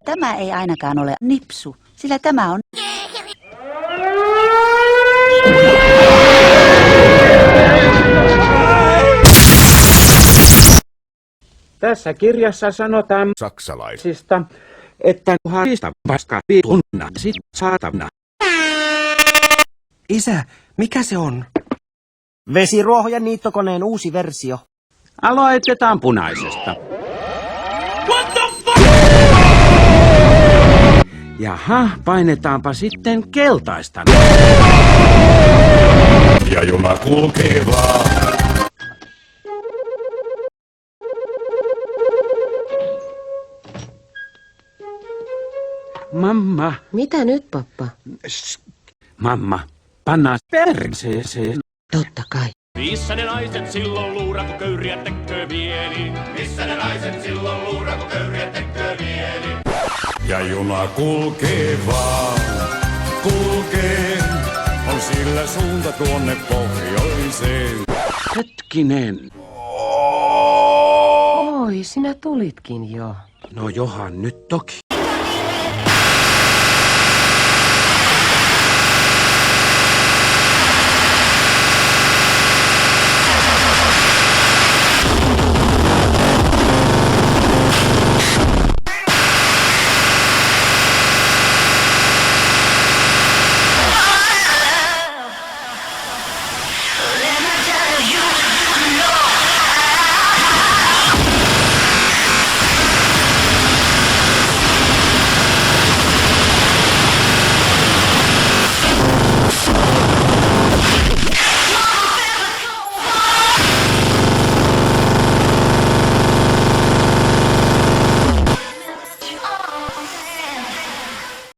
Tämä ei ainakaan ole nipsu, sillä tämä on... Tässä kirjassa sanotaan saksalaisista, että harista paska vitunna sit saatana. Isä, mikä se on? Vesiruoho- ja niittokoneen uusi versio. Aloitetaan punaisesta. What the fuck? Jaha, painetaanpa sitten keltaista. Ja juna kulkee vaan. Mamma. Mitä nyt, pappa? Mamma, pannaan perseeseen. Totta kai. Missä ne naiset silloin luura, kun köyriä tekee mieli? Missä ne naiset silloin luura, kun köyriä tekee mieli? Ja juna kulkee vaan, kulkee. On sillä suunta tuonne pohjoiseen. Hetkinen. Oi, sinä tulitkin jo. No johan nyt toki.